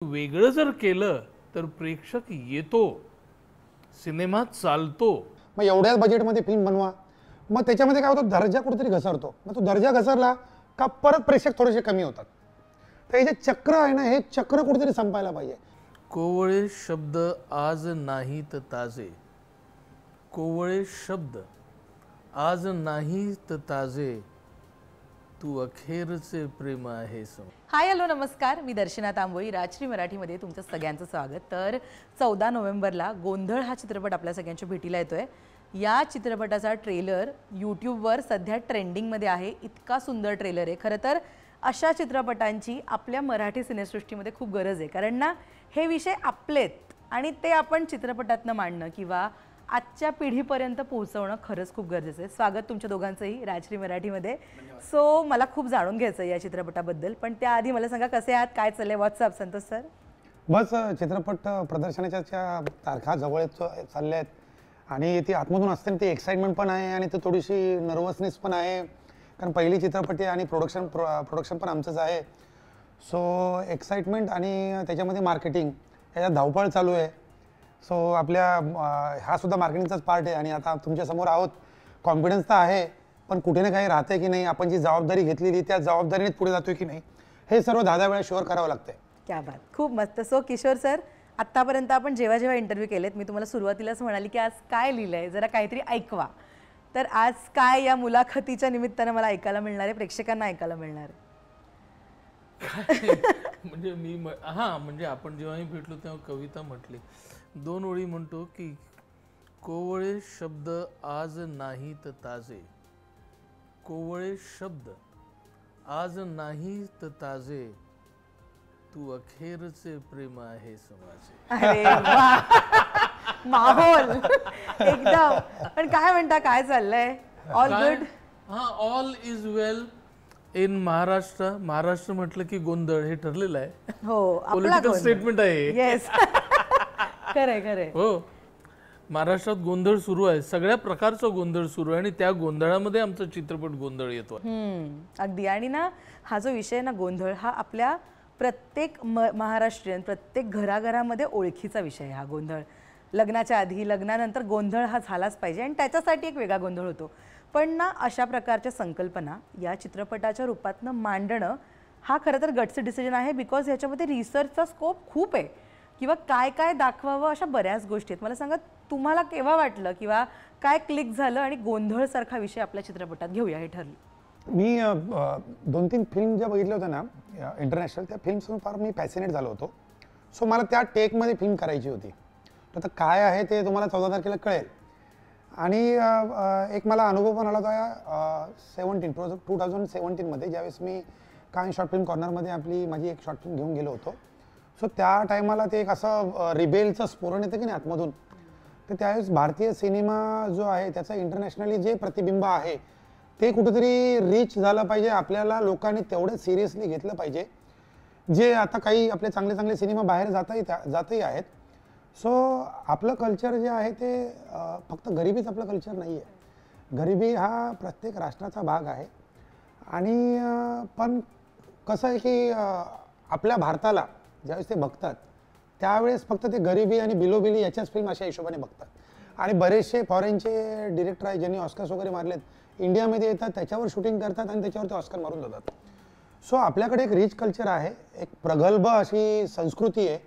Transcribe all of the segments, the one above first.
वेगळं जर केलं तर प्रेक्षक येतो, सिनेमा चालतो. मग एवढ्याच बजेटमध्ये फिल्म बनवा, मग त्याच्यामध्ये काय होतं, दर्जा कुठेतरी घसरतो. मग तो दर्जा घसरला का परत प्रेक्षक थोडेसे कमी होतात. तर हे जे चक्र आहे ना, हे चक्र कुठेतरी संपायला पाहिजे. कोवळे शब्द आज नाहीत ताजे, कोवळे शब्द आज नाहीत ताजे, तू अखेरचे प्रेम आहेस. हाय हॅलो नमस्कार, मी दर्शना तांबोळी. राजश्री मराठीमध्ये तुमचं सगळ्यांचं स्वागत. तर 14 नोव्हेंबरला गोंधळ हा चित्रपट आपल्या सगळ्यांच्या भेटीला येतोय. या चित्रपटाचा ट्रेलर यूट्यूबवर सध्या ट्रेंडिंगमध्ये आहे. इतका सुंदर ट्रेलर आहे. खरं तर अशा चित्रपटांची आपल्या मराठी सिनेसृष्टीमध्ये खूप गरज आहे, कारण ना हे विषय आपलेत आणि ते आपण चित्रपटातनं मांडणं किंवा आजच्या पिढीपर्यंत पोहोचवणं खरंच खूप गरजेचं आहे. स्वागत तुमच्या दोघांचंही राजश्री मराठीमध्ये. सो मला खूप जाणून घ्यायचं या चित्रपटाबद्दल, पण त्याआधी मला सांगा कसे आहात, काय चाललंय, व्हॉट्सअप संतोष सर? बस चित्रपट प्रदर्शनाच्या तारखा जवळ चालल्या आहेत आणि ती आतमधून असते, ती एक्साइटमेंट पण आहे आणि ती थोडीशी नर्वसनेस पण आहे, कारण पहिली चित्रपट आहे आणि प्रोडक्शन पण आमचंच आहे. सो एक्साइटमेंट आणि त्याच्यामध्ये मार्केटिंग याच्यात धावपळ चालू आहे. सो आपल्या हा सुद्धा मार्केटिंगचाच पार्ट आहे आणि आता तुमच्यासमोर आहोत. कॉन्फिडन्स तर आहे, पण कुठे ना काही राहते की नाही, आपण जी जबाबदारी घेतलेली त्या जबाबदारीने पुढे जातोय की नाही, हे सर्व 10 वेळा शुअर करावं लागतंय. क्या बात, खूप मस्त. सो किशोर सर, आत्तापर्यंत आपण जेव्हा जेव्हा इंटरव्ह्यू केलेत, मी तुम्हाला सुरुवातीलाच म्हणाली की आज काय लिहिलंय, जरा काहीतरी ऐकवा. तर आज काय या मुलाखतीच्या निमित्तानं मला ऐकायला मिळणार आहे, प्रेक्षकांना ऐकायला मिळणार आहे? म्हणजे मी म्हणजे आपण जेव्हाही भेटलो तेव्हा कविता म्हटली, 2 ओळी म्हणतो की कोवळे शब्द आज नाहीत ताजे, कोवळे शब्द आज नाहीत ताजे, तू अखेरचे प्रेम आहेस माझे. अरे वाह, माहोल एकदम. पण काय म्हणता, काय चाललंय? All good? All is well in Maharashtra. Maharashtra म्हटलं की गोंधळ हे ठरलेलं आहे. हो, पॉलिटिकल स्टेटमेंट आहे. येस, खरंय खरंय. हो, महाराष्ट्रात गोंधळ सुरू आहे, सगळ्या प्रकारचा गोंधळ सुरू आहे आणि त्या गोंधळामध्ये आमचा चित्रपट गोंधळ येतो. अगदी. आणि ना हा जो विषय ना गोंधळ, हा आपल्या प्रत्येक महाराष्ट्रीयन, प्रत्येक घराघरामध्ये ओळखीचा विषय आहे हा गोंधळ. लग्नाच्या आधी, लग्नानंतर गोंधळ हा झालाच पाहिजे आणि त्याच्यासाठी एक वेगळा गोंधळ होतो. पण ना अशा प्रकारच्या संकल्पना या चित्रपटाच्या रूपातनं मांडणं हा खरं तर गट्स डिसिजन आहे, बिकॉज ह्याच्यामध्ये रिसर्चचा स्कोप खूप आहे किंवा काय काय दाखवावं अशा बऱ्याच गोष्टी आहेत. मला सांगा, तुम्हाला केव्हा वाटलं किंवा काय क्लिक झालं आणि गोंधळसारखा विषय आपल्या चित्रपटात घेऊया हे ठरलं? मी 2-3 फिल्म ज्या बघितल्या होत्या ना इंटरनॅशनल, त्या फिल्मसमोर फार मी पॅसिनेट झालो होतो. सो मला त्या टेकमध्ये फिल्म करायची होती. तर काय आहे ते तुम्हाला 14 तारखेला कळेल. आणि एक मला अनुभव पण आला होता 2017मध्ये, ज्यावेळेस मी कान शॉर्ट फिल्म कॉर्नरमध्ये माझी एक शॉर्ट फिल्म घेऊन गेलो होतो. सो त्या टायमाला ते एक असं रिबेलचं स्फोरण येतं की नाही आतमधून, तर त्यावेळेस भारतीय सिनेमा जो आहे त्याचं इंटरनॅशनली जे प्रतिबिंब आहे ते कुठेतरी रीच झालं पाहिजे. आपल्याला लोकांनी तेवढं सिरियसली घेतलं पाहिजे, जे आता काही आपले चांगले चांगले सिनेमा बाहेर जातही आहेत. सो आपलं कल्चर जे आहे ते फक्त गरिबीच आपलं कल्चर नाही आहे. गरिबी हा प्रत्येक राष्ट्राचा भाग आहे. आणि पण कसं आहे की आपल्या भारताला ज्यावेळेस ते बघतात त्यावेळेस फक्त ते गरिबी आणि बिलोबिली याच्याच फिल्म अशा हिशोबाने बघतात. आणि बरेचसे फॉरेनचे डिरेक्टर आहेत ज्यांनी ऑस्कर्स वगैरे मारलेत, इंडियामध्ये येतात, त्याच्यावर शूटिंग करतात आणि त्याच्यावर ते ऑस्कर मारून जातात. सो आपल्याकडे एक रिच कल्चर आहे, एक प्रगल्भ अशी संस्कृती आहे.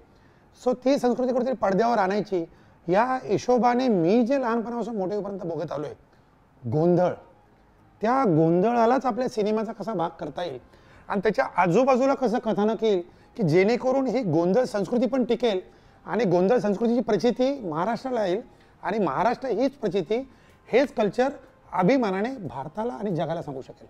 सो ती संस्कृती कुठेतरी पडद्यावर आणायची, या हिशोबाने मी जे लहानपणापासून मोठेपर्यंत बघत आलो आहे गोंधळ, त्या गोंधळालाच आपल्या सिनेमाचा कसा भाग करता येईल आणि त्याच्या आजूबाजूला कसं कथानक येईल की जेणेकरून ही गोंधळ संस्कृती पण टिकेल आणि गोंधळ संस्कृतीची प्रचिती महाराष्ट्राला येईल आणि महाराष्ट्र हीच प्रचिती, हेच कल्चर अभिमानाने भारताला आणि जगाला सांगू शकेल.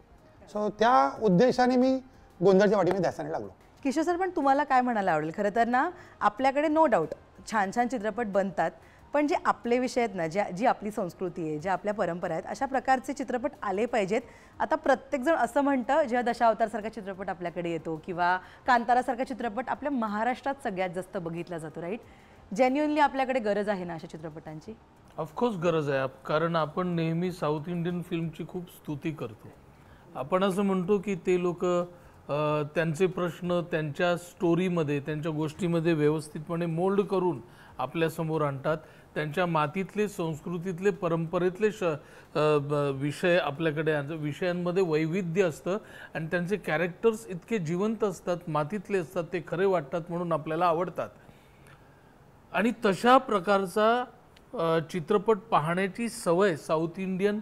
सो त्या उद्देशाने मी गोंधळच्या वाटीने ध्यासाने लागलो. किशोर सर, पण तुम्हाला काय म्हणायला आवडेल? खरं तर ना आपल्याकडे नो डाऊट छान छान चित्रपट बनतात, पण जे आपले विषय आहेत ना, जी आपली संस्कृती आहे, ज्या आपल्या परंपरा आहेत, अशा प्रकारचे चित्रपट आले पाहिजेत. आता प्रत्येकजण असं म्हणतं, जेव्हा दशावतारसारखा चित्रपट आपल्याकडे येतो किंवा कांतारासारखा चित्रपट आपल्या महाराष्ट्रात सगळ्यात जास्त बघितला जातो, राईट? जेन्युइनली आपल्याकडे गरज आहे ना अशा चित्रपटांची? ऑफकोर्स गरज आहे, कारण आपण नेहमी साऊथ इंडियन फिल्मची खूप स्तुती करतो. आपण असं म्हणतो की ते लोक त्यांचे प्रश्न त्यांच्या स्टोरीमध्ये त्यांच्या गोष्टीमध्ये व्यवस्थितपणे मोल्ड करून आपल्यासमोर आणतात. त्यांच्या मातीतले संस्कृतीतले परंपरेतले विषय आपल्याकडे विषयांमध्ये वैविध्य असतं आणि त्यांचे कॅरेक्टर्स इतके जिवंत असतात, मातीतले असतात, ते खरे वाटतात म्हणून आपल्याला आवडतात. आणि तशा प्रकारचा चित्रपट पाहण्याची सवय साऊथ इंडियन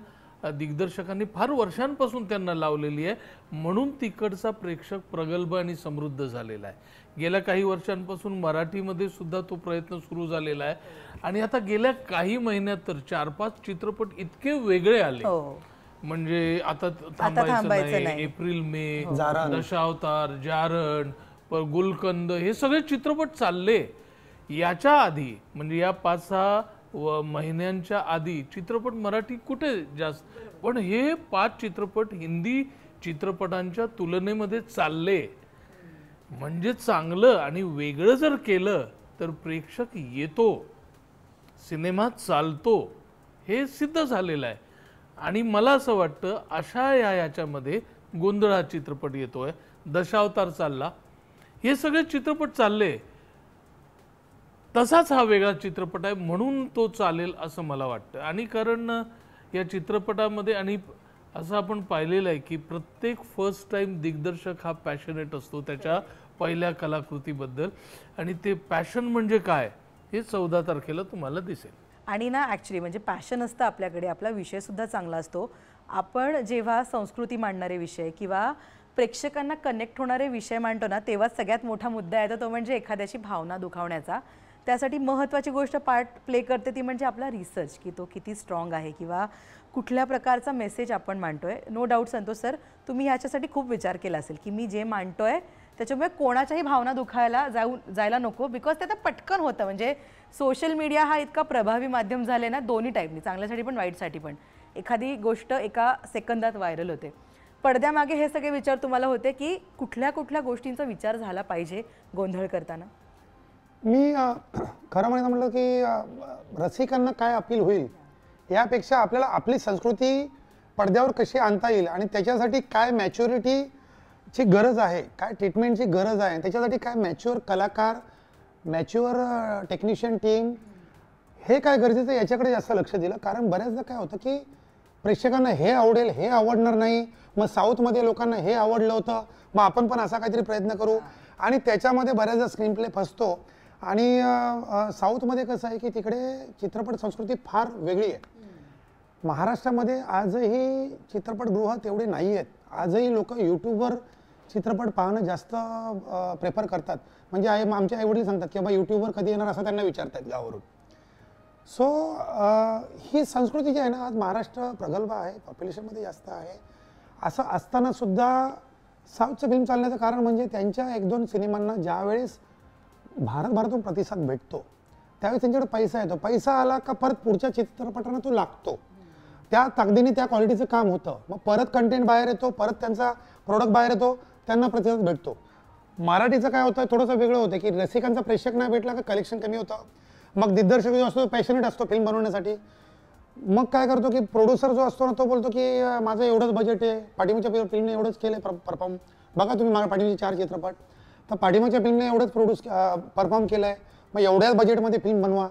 दिग्दर्शकांनी फार वर्षांपासून त्यांना लावलेली आहे, म्हणून तिकडचा प्रेक्षक प्रगल्भ आणि समृद्ध झालेला आहे. गेल्या काही वर्षांपासून मराठीमध्ये सुद्धा तो प्रयत्न सुरू झालेला आहे आणि आता गेल्या काही महिन्यात तर 4-5 चित्रपट इतके वेगळे आले, म्हणजे आता थांबायचं नाही, एप्रिल मे, दशावतार, जारण, गुलकंद, हे सगळे चित्रपट चालले. याच्या आधी म्हणजे या 5-6 महिन्यांच्या आधी चित्रपट मराठी कुठे जास्त, पण हे 5 चित्रपट हिंदी चित्रपटांच्या तुलनेमध्ये चालले. म्हणजे चांगलं आणि वेगळं जर केलं तर प्रेक्षक येतो, सिनेमा चालतो, हे सिद्ध झालेलं आहे. आणि मला असं वाटतं अशा याच्यामध्ये गोंधळ हा चित्रपट येतोय, दशावतार चालला, हे सगळे चित्रपट चालले, तसाच हा वेगळा चित्रपट आहे म्हणून तो चालेल असं मला वाटतं. आणि कारण या चित्रपटामध्ये आणि असं आपण पाहिलेलं आहे की प्रत्येक फर्स्ट टाइम दिग्दर्शक हा पॅशनेट असतो त्याच्या पहिल्या कलाकृतीबद्दल, आणि ते पॅशन म्हणजे काय हे 14 तारखेला तुम्हाला दिसेल. आणि ना ॲक्च्युली म्हणजे पॅशन असतं आपल्याकडे, आपला विषयसुद्धा चांगला असतो. आपण जेव्हा संस्कृती मांडणारे विषय किंवा प्रेक्षकांना कनेक्ट होणारे विषय मांडतो ना, तेव्हा सगळ्यात मोठा मुद्दा येतो तो म्हणजे एखाद्याची भावना दुखावण्याचा. त्यासाठी महत्त्वाची गोष्ट पार्ट प्ले करते ती म्हणजे आपला रिसर्च, की तो किती स्ट्रॉंग आहे किंवा कुठल्या प्रकारचा मेसेज आपण मांडतोय. नो डाऊट संतोष सर, तुम्ही ह्याच्यासाठी खूप विचार केला असेल की मी जे मांडतोय त्याच्यामुळे कोणाच्याही भावना दुखायला जायला नको, बिकॉज ते आता पटकन होतं. म्हणजे सोशल मीडिया हा इतका प्रभावी माध्यम झाले ना, दोन्ही टाईपनी, चांगल्यासाठी पण वाईटसाठी पण. एखादी गोष्ट एका सेकंदात व्हायरल होते. पडद्यामागे हे सगळे विचार तुम्हाला होते की कुठल्या कुठल्या गोष्टींचा विचार झाला पाहिजे गोंधळ करताना? मी खरं म्हटलं की रसिकांना काय अपील होईल यापेक्षा आपल्याला आपली संस्कृती पडद्यावर कशी आणता येईल आणि त्याच्यासाठी काय मॅच्युरिटीची गरज आहे, काय ट्रीटमेंटची गरज आहे, त्याच्यासाठी काय मॅच्युअर कलाकार, मॅच्युअर टेक्निशियन टीम, हे काय गरजेचं आहे याच्याकडे जास्त लक्ष दिलं. कारण बऱ्याचदा काय होतं की प्रेक्षकांना हे आवडेल, हे आवडणार नाही, मग साऊथमध्ये लोकांना हे आवडलं होतं, मग आपण पण असा काहीतरी प्रयत्न करू, आणि त्याच्यामध्ये बऱ्याचदा स्क्रीन प्ले फसतो. आणि साऊथमध्ये कसं आहे की तिकडे चित्रपट संस्कृती फार वेगळी आहे. महाराष्ट्रामध्ये आजही चित्रपटगृह तेवढे नाही आहेत. आजही लोक यूट्यूबवर चित्रपट पाहणं जास्त प्रेफर करतात. म्हणजे आमचे आईवडील सांगतात की बाबा यूट्यूबवर कधी येणार असं त्यांना विचारतात गावावरून. सो ही संस्कृती जी आहे ना, आज महाराष्ट्र प्रगल्भ आहे, पॉप्युलेशनमध्ये जास्त आहे. असं असताना सुद्धा साऊथचं फिल्म चालण्याचं कारण म्हणजे त्यांच्या 1-2 सिनेमांना ज्यावेळेस भारतभरातून प्रतिसाद भेटतो त्यावेळेस त्यांच्याकडे पैसा येतो. पैसा आला का परत पुढच्या चित्रपटांना तो लागतो. त्या ताकदीने त्या क्वालिटीचं काम होतं. मग परत कंटेंट बाहेर येतो, परत त्यांचा प्रोडक्ट बाहेर येतो, त्यांना प्रतिसाद भेटतो. मराठीचं काय होतं, थोडंसं वेगळं होतं की रसिकांचा प्रेक्षक नाही भेटला का कलेक्शन कमी होतं. मग दिग्दर्शक जो असतो पॅशनेट असतो फिल्म बनवण्यासाठी, मग काय करतो की प्रोड्युसर जो असतो ना तो बोलतो की माझं एवढंच बजेट आहे, पाठीमागच्या फिल्मने एवढंच केलं परफॉर्म. बघा तुम्ही माझ्या पाठीमागचे 4 चित्रपट, तर पाठीमागच्या फिल्मने एवढंच परफॉर्म केलं आहे, मग एवढ्याच बजेटमध्ये फिल्म बनवा.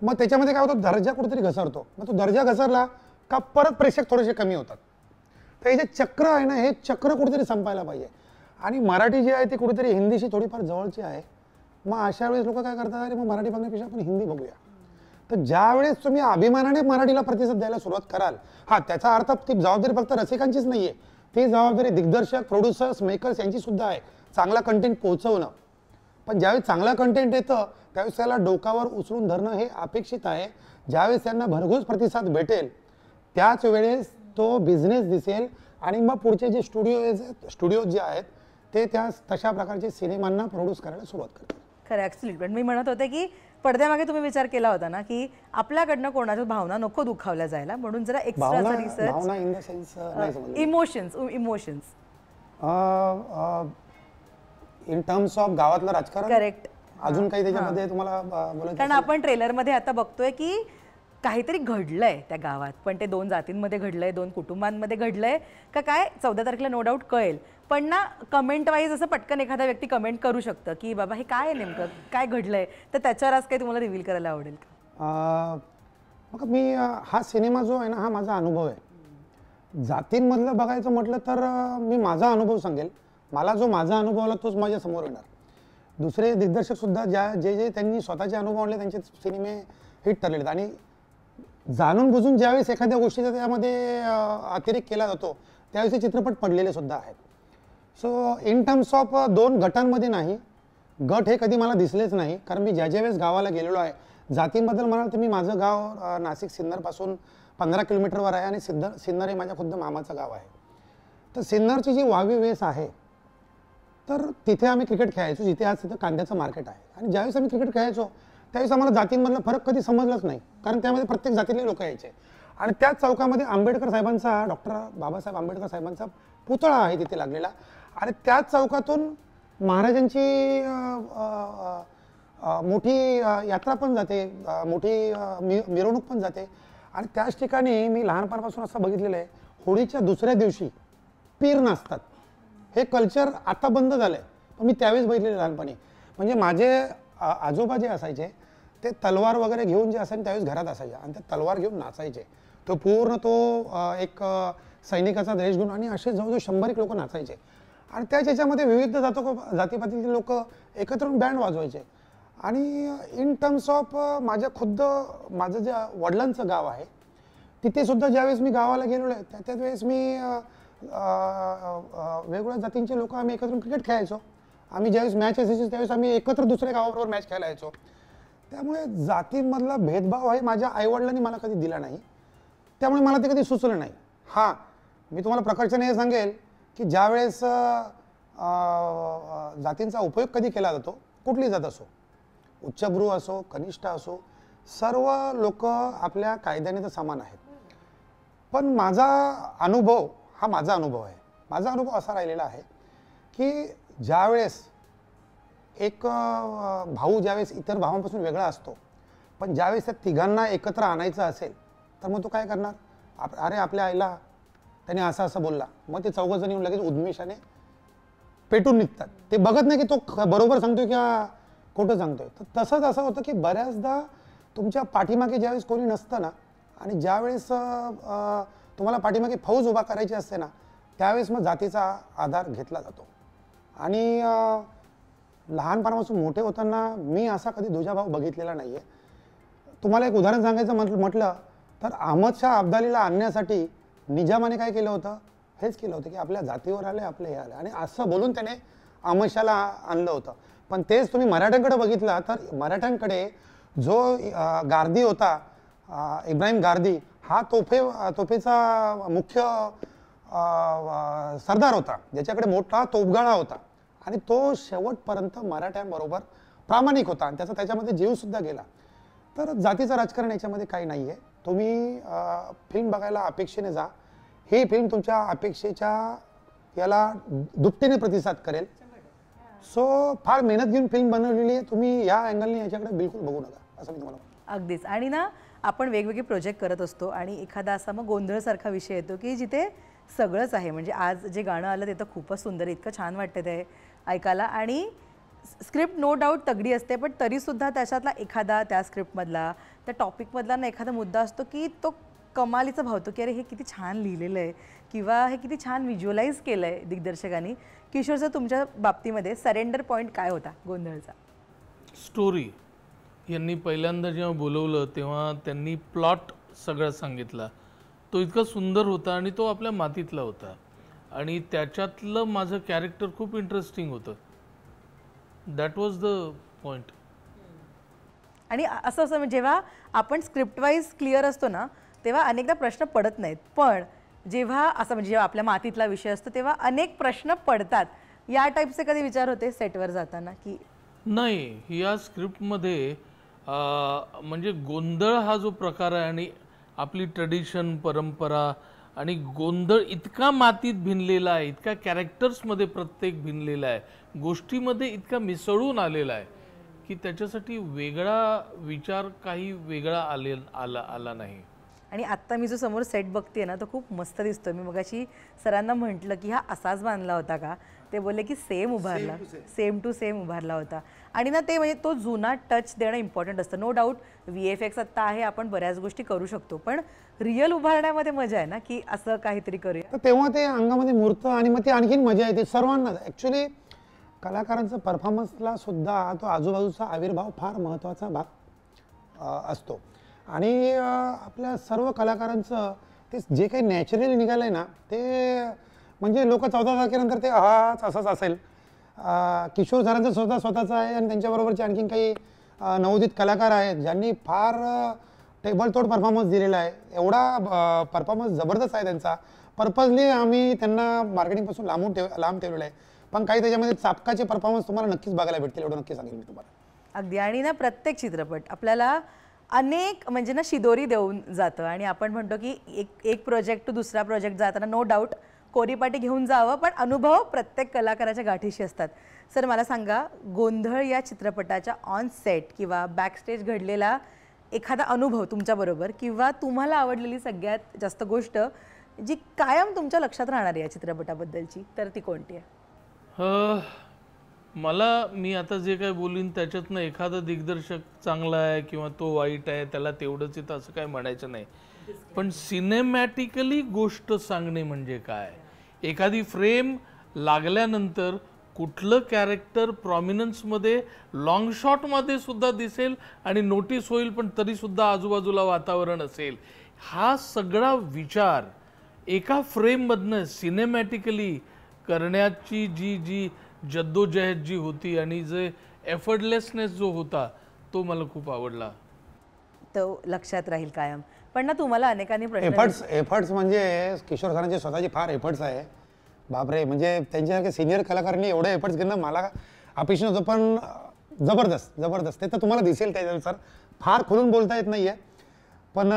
मग त्याच्यामध्ये काय होतं, दर्जा कुठेतरी घसरतो. मग तो दर्जा घसरला का परत प्रेक्षक थोडेसे कमी होतात. तर हे जे चक्र आहे ना, हे चक्र कुठेतरी संपायला पाहिजे. आणि मराठी जी आहे ती कुठेतरी हिंदीशी थोडीफार जवळची आहे. मग अशा वेळेस लोक काय करतात, अरे मग मराठी बघण्यापेक्षा आपण हिंदी बघूया. तर ज्या वेळेस तुम्ही अभिमानाने मराठीला प्रतिसाद द्यायला सुरुवात कराल, हा त्याचा अर्थ ती जबाबदारी फक्त रसिकांचीच नाही आहे, ती जबाबदारी दिग्दर्शक, प्रोड्युसर्स, मेकर्स यांची सुद्धा आहे, चांगला कंटेंट पोहोचवणं. पण ज्यावेळेस चांगला कंटेंट येतं त्यावेळेस त्याला डोकावर उचलून धरणं हे अपेक्षित आहे. ज्यावेळेस त्यांना भरघोस प्रतिसाद भेटेल त्याच वेळेस तो बिझनेस दिसेल आणि मग पुढचे जे स्टुडिओज जे आहेत ते त्या तशा प्रकारचे सिनेमांना प्रोड्यूस करायला सुरुवात करतात. खरं, ॲक्च्युली पण मी म्हणत होते की पडद्यामागे तुम्ही विचार केला होता ना की आपल्याकडनं कोणाच्या भावना नको दुखावल्या जायला, म्हणून जरा extra research, in the sense emotions in terms of गावातलं राजकारण. करेक्ट. अजून काही त्याच्यामध्ये तुम्हाला बोलायचं? कारण आपण ट्रेलरमध्ये आता बघतोय की काहीतरी घडलंय त्या गावात, पण ते 2 जातींमध्ये घडलंय, 2 कुटुंबांमध्ये घडलंय का काय 14 तारखेला नो डाऊट कळेल. पण ना कमेंट वाईज असं पटकन एखादा व्यक्ती कमेंट करू शकतं की बाबा हे काय आहे नेमकं, काय घडलंय, तर त्याच्यावर आज काही तुम्हाला रिव्हील करायला आवडेल का? मग मी हा सिनेमा जो आहे ना, हा माझा अनुभव आहे. जातींमधलं बघायचं म्हटलं तर मी माझा अनुभव सांगेल. मला जो माझा अनुभव आला तोच माझ्या समोर येणार. दुसरे दिग्दर्शक सुद्धा जे त्यांनी स्वतःचे अनुभव आणले त्यांचे सिनेमे हिट ठरलेले आहेत. आणि जाणून बुजून ज्यावेळेस एखाद्या गोष्टीचा त्यामध्ये अतिरेक केला जातो त्यावेळेस हे चित्रपट पडलेले सुद्धा आहेत. सो इन टर्म्स ऑफ 2 गटांमध्ये नाही, गट हे कधी मला दिसलेच नाही. कारण मी ज्या वेळेस गावाला गेलेलो आहे, जातींबद्दल म्हणाल तर मी माझं गाव नाशिक सिन्नरपासून 15 किलोमीटरवर आहे आणि सिन्नर हे माझ्या खुद्द मामाचं गाव आहे. तर सिन्नरची जी वावी वेस आहे तर तिथे आम्ही क्रिकेट खेळायचो, जिथे आज तिथं कांद्याचं मार्केट आहे. आणि ज्यावेळेस आम्ही क्रिकेट खेळायचो त्यावेळेस आम्हाला जातींमधला फरक कधी समजलाच नाही, कारण त्यामध्ये प्रत्येक जातीतले लोक यायचे. आणि त्याच चौकामध्ये आंबेडकर साहेबांचा, डॉक्टर बाबासाहेब आंबेडकर साहेबांचा पुतळा आहे तिथे लागलेला. आणि त्याच चौकातून महाराजांची मोठी यात्रा पण जाते, मोठी मिरवणूक पण जाते. आणि त्याच ठिकाणी मी लहानपणापासून असं बघितलेलं आहे, होळीच्या दुसऱ्या दिवशी पीर नाचतात. हे कल्चर आता बंद झालं आहे, पण मी त्यावेळेस बघितलेलं लहानपणी. म्हणजे माझे आजोबा जे असायचे ते तलवार वगैरे घेऊन जे असायचे त्यावेळेस घरात असायचे आणि ते तलवार घेऊन नाचायचे. तो पूर्ण एक सैनिकाचा ड्रेस घेऊन आणि असे जवळजवळ 100 लोक नाचायचे. आणि त्याच्यामध्ये विविध जातीपातीचे लोक एकत्र येऊन बँड वाजवायचे. आणि इन टर्म्स ऑफ माझं जे वडिलांचं गाव आहे तिथे सुद्धा ज्यावेळेस मी गावाला गेलेलो आहे त्याच वेळेस मी वेगवेगळ्या जातींचे लोक आम्ही एकत्र क्रिकेट खेळायचो. आम्ही ज्यावेळेस मॅच असायची त्यावेळेस आम्ही एकत्र दुसऱ्या गावाबरोबर मॅच खेळायचो. त्यामुळे जातींमधला भेदभाव आहे माझ्या आईवडिलांनी मला कधी दिला नाही, त्यामुळे मला ते कधी सुचलं नाही. हां, मी तुम्हाला प्रकर्षाने हे सांगेल की ज्यावेळेस जातींचा उपयोग कधी केला जातो, कुठली जात असो, उच्चभ्रू असो कनिष्ठ असो, सर्व लोक आपल्या कायद्याने तर समान आहेत. पण माझा अनुभव हा माझा अनुभव आहे. माझा अनुभव असा राहिलेला आहे की ज्यावेळेस एक भाऊ ज्यावेळेस इतर भावांपासून वेगळा असतो, पण ज्यावेळेस त्या तिघांना एकत्र आणायचं असेल तर मग तो काय करणार, अरे आपल्या आईला त्याने असं असं बोलला, मग ते 4 जण येऊन लगेच उद्मेषाने पेटून निघतात. ते बघत नाही की तो बरोबर सांगतोय किंवा खोटं सांगतोय. तर तसंच असं होतं की बऱ्याचदा तुमच्या पाठीमागे ज्यावेळेस कोणी नसतं ना आणि ज्यावेळेस तुम्हाला पाठीमागे फौज उभा करायची असते ना त्यावेळेस मग जातीचा आधार घेतला जातो. आणि लहानपणापासून मोठे होताना मी असा कधी दुजाभाव बघितलेला नाही आहे. तुम्हाला एक उदाहरण सांगायचं म्हटलं तर अहमदशाह अब्दालीला आणण्यासाठी निजामाने काय केलं होतं, हेच केलं होतं की आपल्या जातीवर आले, आपले हे आले, आणि असं बोलून त्याने अहमदशाहला आणलं होतं. पण तेच तुम्ही मराठ्यांकडे बघितलं तर मराठ्यांकडे जो गार्दी होता, इब्राहिम गार्दी, हा तोफेचा मुख्य सरदार होता, ज्याच्याकडे मोठा तोफगाळा होता आणि तो शेवटपर्यंत मराठ्यांबरोबर प्रामाणिक होता आणि त्याच्यामध्ये जीवसुद्धा गेला. तर जातीचं राजकारण याच्यामध्ये काही नाही आहे. तुम्ही फिल्म बघायला अपेक्षेने जा. ही फिल्म तुमच्या अपेक्षेच्या याला दुपटीने प्रतिसाद करेल. सो फार मेहनत घेऊन फिल्म बनवलेली आहे. तुम्ही या अँगलने याच्याकडे बिलकुल बघू नका असं मी तुम्हाला म्हणतो. अगदीच. आणि ना आपण वेगवेगळे प्रोजेक्ट करत असतो आणि एखादा असा मग गोंधळसारखा विषय येतो की जिथे सगळंच आहे. म्हणजे आज जे गाणं आलं ते तर खूपच सुंदर, इतकं छान वाटतं ते ऐकायला. आणि स्क्रिप्ट नो डाऊट तगडी असते, पण तरीसुद्धा त्याच्यातला एखादा त्या स्क्रिप्टमधला त्या टॉपिकमधला ना एखादा मुद्दा असतो की तो कमालीचा भावतो की अरे हे किती छान लिहिलेलं आहे किंवा हे किती छान व्हिज्युअलाइज केलं आहे दिग्दर्शकांनी. किशोरचं तुमच्या बाबतीमध्ये सरेंडर पॉईंट काय होता गोंधळचा? स्टोरी. यांनी पहिल्यांदा जेव्हा बोलवलं तेव्हा त्यांनी प्लॉट सगळं सांगितला. तो इतका सुंदर होता आणि तो आपल्या मातीतला होता आणि त्याच्यातलं माझं कॅरेक्टर खूप इंटरेस्टिंग होतं. That was the point. आणि असं जेव्हा आपण स्क्रिप्ट वाईज क्लिअर असतो ना तेव्हा अनेकदा प्रश्न पडत नाहीत, पण जेव्हा असं म्हणजे जेव्हा आपल्या मातीतला विषय असतो तेव्हा अनेक प्रश्न पडतात. या टाईपचे कधी विचार होते सेटवर जाताना की नाही? या स्क्रिप्टमध्ये म्हणजे गोंधळ हा जो प्रकार आहे आणि आपली ट्रेडिशन परंपरा आणि गोंधळ इतका मातीत भिनलेला आहे, इतका कॅरेक्टर्समध्ये प्रत्येक भिनलेला आहे, गोष्टीमध्ये इतका मिसळून आलेला आहे की त्याच्यासाठी वेगळा विचार काही वेगळा आला नाही. आणि आत्ता मी जो समोर सेट बघते ना तो खूप मस्त दिसतोय. मी मगाशी सरांना म्हटलं की हा असाच बांधला होता का, ते बोलले की सेम उभारला, सेम टू सेम उभारला होता. आणि ना ते म्हणजे तो जुना टच देणं इम्पॉर्टंट असतं. नो डाऊट VFX आत्ता आहे, आपण बऱ्याच गोष्टी करू शकतो, पण रिअल उभारण्यामध्ये मजा आहे ना की असं काहीतरी करूया. तर तेव्हा ते अंगामध्ये मुरतं आणि मग ती आणखीन मजा येते सर्वांना. ॲक्च्युली कलाकारांचा परफॉर्मन्सला सुद्धा तो आजूबाजूचा आविर्भाव फार महत्त्वाचा भाग असतो. आणि आपल्या सर्व कलाकारांचं ते जे काही नॅचरली निघालं आहे ना, ते म्हणजे लोक 14 तारखेनंतर ते हाच असंच असेल. किशोर सरांचं सुद्धा स्वतःचं आहे आणि त्यांच्याबरोबरचे आणखीन काही नवोदित कलाकार आहेत ज्यांनी फार टेबलतोड परफॉर्मन्स दिलेला आहे. एवढा परफॉर्मन्स जबरदस्त आहे त्यांचा. पर्पजली आम्ही त्यांना मार्केटिंगपासून लांब ठेवलेलं आहे, पण काही त्याच्यामध्ये चापकाचे परफॉर्मन्स तुम्हाला नक्कीच बघायला भेटतील, एवढं नक्की सांगेन मी तुम्हाला. अगदी. आणि ना प्रत्येक चित्रपट आपल्याला अनेक म्हणजे ना शिदोरी देऊन जातं आणि आपण म्हणतो की एक प्रोजेक्ट टू दुसरा प्रोजेक्ट जाताना नो डाऊट कोरीपाटी घेऊन जावं, पण अनुभव प्रत्येक कलाकाराच्या गाठीशी असतात. सर मला सांगा, गोंधळ या चित्रपटाच्या ऑन सेट किंवा बॅकस्टेज घडलेला एखादा अनुभव तुमच्याबरोबर किंवा तुम्हाला आवडलेली सगळ्यात जास्त गोष्ट जी कायम तुमच्या लक्षात राहणार आहे या चित्रपटाबद्दलची, तर ती कोणती आहे? मला मी आता जे काय बोलीन त्याच्यातनं एखादा दिग्दर्शक चांगला आहे किंवा तो वाईट आहे त्याला तेवढंच येतं असं काय म्हणायचं नाही, पण सिनेमॅटिकली गोष्ट सांगणे म्हणजे काय. एखादी फ्रेम लागल्यानंतर कुठलं कॅरेक्टर प्रॉमिनन्समध्ये लॉंग शॉटमध्ये सुद्धा दिसेल आणि नोटीस होईल, पण तरीसुद्धा आजूबाजूला वातावरण असेल. हा सगळा विचार एका फ्रेममधनं सिनेमॅटिकली करण्याची जी जद्दोजहद जी होती आणि जे एफर्टलेसनेस जो होता तो मला खूप आवडला. तो लक्षात राहील कायम. पण ना तुम्हाला अनेकांनी प्रश्न एफर्ट्स म्हणजे किशोर सरांचे स्वतःचे फार एफर्ट्स आहे. बापरे, म्हणजे त्यांच्यासारख्या सिनियर कलाकारांनी एवढे एफर्ट्स घेणं मला अपेक्षित होतं, पण जबरदस्त ते तर तुम्हाला दिसेल. त्याच्यानुसार फार खुलून बोलता येत नाही आहे, पण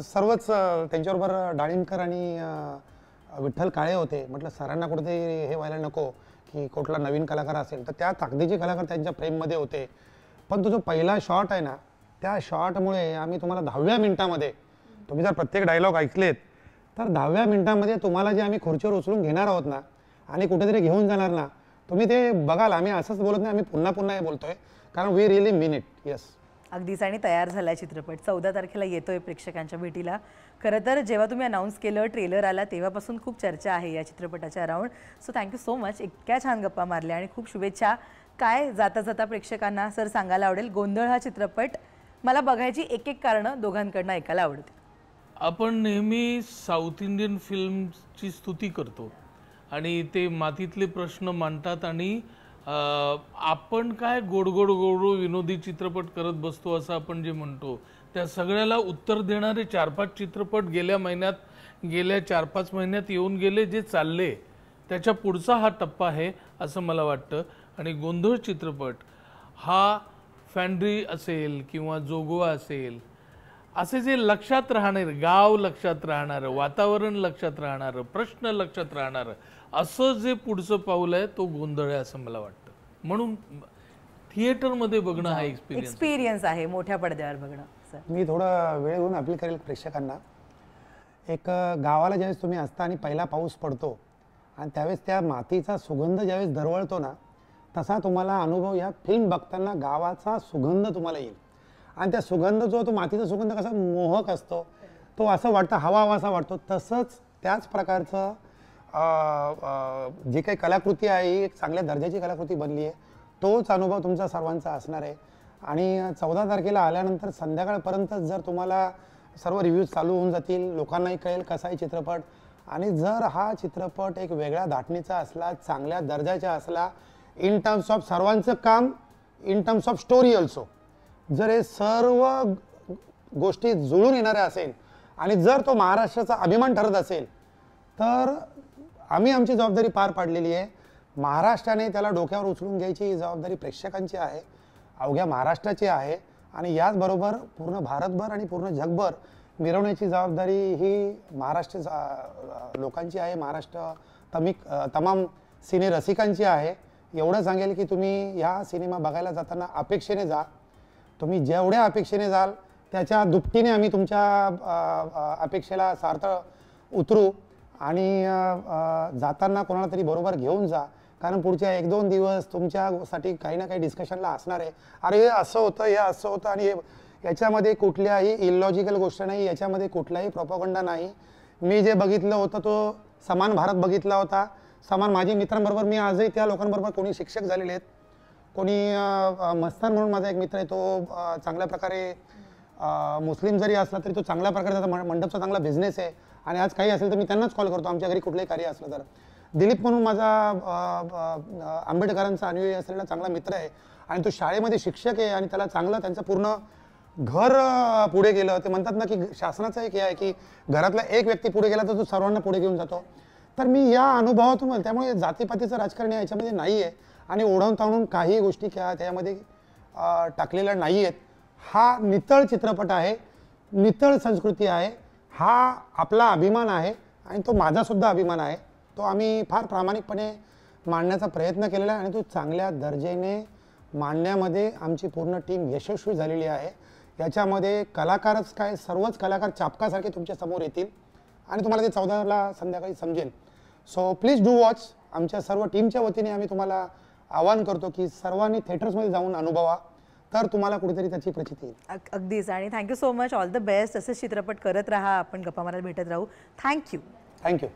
सर्वच त्यांच्याबरोबर डाळिंबकर आणि विठ्ठल काळे होते. म्हटलं सरांना कुठेतरी हे व्हायला नको की कुठला नवीन कलाकार असेल, तर त्या ताकदीचे कलाकार त्यांच्या फ्रेममध्ये होते. पण तो जो पहिला शॉट आहे ना, त्या शॉटमुळे आम्ही तुम्हाला 10व्या मिनिटामध्ये, तुम्ही जर प्रत्येक डायलॉग ऐकलेत तर 10व्या मिनिटामध्ये तुम्हाला जे आम्ही खुर्चीवर उचलून घेणार आहोत ना आणि कुठेतरी घेऊन जाणार ना, तुम्ही ते बघाल. आम्ही असंच बोलत नाही, आम्ही पुन्हा हे बोलतोय, कारण we really mean it. Yes, अगदीच. आणि तयार झाला चित्रपट 14 तारखेला येतोय प्रेक्षकांच्या भेटीला. खरं तर जेव्हा तुम्ही अनाऊन्स केलं, ट्रेलर आला, तेव्हापासून खूप चर्चा आहे या चित्रपटाच्या around. So thank you so much, इतक्या छान गप्पा मारल्या आणि खूप शुभेच्छा. काय जाता जाता प्रेक्षकांना सर सांगायला आवडेल, गोंधळ हा चित्रपट मला बघायची एक कारणं दोघांकडनं ऐकायला आवडते. आपण नेहमी साऊथ इंडियन फिल्मची स्तुती करतो आणि ते मातीतले प्रश्न मांडतात आणि आपण काय गोड विनोदी चित्रपट करत बसतो असं आपण जे म्हणतो, त्या सगळ्याला उत्तर देणारे 4-5 चित्रपट गेल्या 4-5 महिन्यात येऊन गेले, जे चालले त्याच्या पुढचा हा टप्पा आहे असं मला वाटतं. आणि गोंधळ चित्रपट हा फॅन्ड्री असेल किंवा जोगवा असेल, असे जे लक्षात राहणारे, गाव लक्षात राहणारं, वातावरण लक्षात राहणारं, प्रश्न लक्षात राहणारं, असं जे पुढचं पाऊल आहे तो गोंधळ आहे असं मला वाटतं. म्हणून थिएटरमध्ये बघणं हा एक्सपिरियन्स आहे, मोठ्या पडद्यावर बघणं. मी थोडा वेळ घेऊन अपील करेल प्रेक्षकांना. एक गावाला ज्यावेळेस तुम्ही असता आणि पहिला पाऊस पडतो आणि त्यावेळेस त्या मातीचा सुगंध ज्यावेळेस दरवळतो ना, तसा तुम्हाला अनुभव या फिल्म बघताना गावाचा सुगंध तुम्हाला येईल. आणि त्या सुगंध जो तो मातीचा सुगंध कसा मोहक असतो, तो असं वाटतं हवा असा वाटतो. तसंच त्याच प्रकारचं जी काही कलाकृती आहे ही एक चांगल्या दर्जाची कलाकृती बनली आहे. तोच अनुभव तुमचा सर्वांचा असणार आहे. आणि 14 तारखेला आल्यानंतर संध्याकाळपर्यंत जर तुम्हाला सर्व रिव्ह्यूज चालू होऊन जातील, लोकांनाही कळेल कसा आहे चित्रपट. आणि जर हा चित्रपट एक वेगळ्या धाटणीचा असला, चांगल्या दर्जाचा असला, इन टर्म्स ऑफ सर्वांचं काम, in terms of story also, जर हे सर्व गोष्टी जुळून येणाऱ्या असेल आणि जर तो महाराष्ट्राचा अभिमान ठरत असेल, तर आम्ही आमची जबाबदारी पार पाडलेली आहे. महाराष्ट्राने त्याला डोक्यावर उचलून घ्यायची जबाबदारी प्रेक्षकांची आहे, अवघ्या महाराष्ट्राची आहे. आणि याचबरोबर पूर्ण भारतभर आणि पूर्ण जगभर मिरवण्याची जबाबदारी ही महाराष्ट्र लोकांची आहे, तमाम सिने रसिकांची आहे. एवढं सांगेल की तुम्ही ह्या सिनेमा बघायला जाताना अपेक्षेने जा. तुम्ही जेवढ्या अपेक्षेने जाल त्याच्या दुपटीने आम्ही तुमच्या अपेक्षेला सार्थ उतरू आणि जाताना कोणाला तरी बरोबर घेऊन जा, कारण पुढच्या 1-2 दिवस तुमच्यासाठी काही ना काही डिस्कशनला असणार आहे. अरे हे असं होतं, हे असं होतं, आणि हे याच्यामध्ये कुठल्याही इलॉजिकल गोष्ट नाही, याच्यामध्ये कुठलाही प्रोपगंडा नाही. मी जे बघितलं होतं तो समान भारत बघितला होता. समान माझी मित्रांबरोबर मी आजही त्या लोकांबरोबर, कोणी शिक्षक झालेले आहेत, कोणी मस्तान म्हणून माझा एक मित्र आहे, तो चांगल्या प्रकारे मुस्लिम जरी असला तरी तो चांगल्या प्रकारे त्याचा मंडपचा चांगला बिझनेस आहे. आणि आज काही असेल तर मी त्यांनाच कॉल करतो आमच्या घरी कुठलंही कार्य असलं तर. दिलीप म्हणून माझा आंबेडकरांचा अनुयायी असलेला चांगला मित्र आहे आणि तो शाळेमध्ये शिक्षक आहे आणि त्याला चांगलं त्यांचं पूर्ण घर पुढे गेलं. ते म्हणतात ना की शासनाचं एक हे आहे की घरातला एक व्यक्ती पुढे गेला तर तो सर्वांना पुढे घेऊन जातो. तर मी या अनुभवातून, त्यामुळे जातीपातीचं राजकारण याच्यामध्ये नाही आहे आणि ओढवून ताणून काही गोष्टी त्यामध्ये टाकलेल्या नाही आहेत. हा नितळ चित्रपट आहे, नितळ संस्कृती आहे, हा आपला अभिमान आहे आणि तो माझासुद्धा अभिमान आहे. तो आम्ही फार प्रामाणिकपणे मांडण्याचा प्रयत्न केलेला आहे आणि तो चांगल्या दर्जाने मांडण्यामध्ये आमची पूर्ण टीम यशस्वी झालेली आहे. याच्यामध्ये कलाकारच काय, सर्वच कलाकार चापकासारखे तुमच्या समोर येतील आणि तुम्हाला ते 14ला संध्याकाळी समजेल. So please do watch. आमच्या सर्व टीमच्या वतीने आम्ही तुम्हाला आवाहन करतो की सर्वांनी थिएटर्समध्ये जाऊन अनुभवा, तर तुम्हाला कुठेतरी त्याची प्रचिती येईल. अगदीच. आणि thank you so much. All the best. असेच चित्रपट करत राहा. आपण गप्पा मारायला भेटत राहू. थँक्यू. थँक्यू.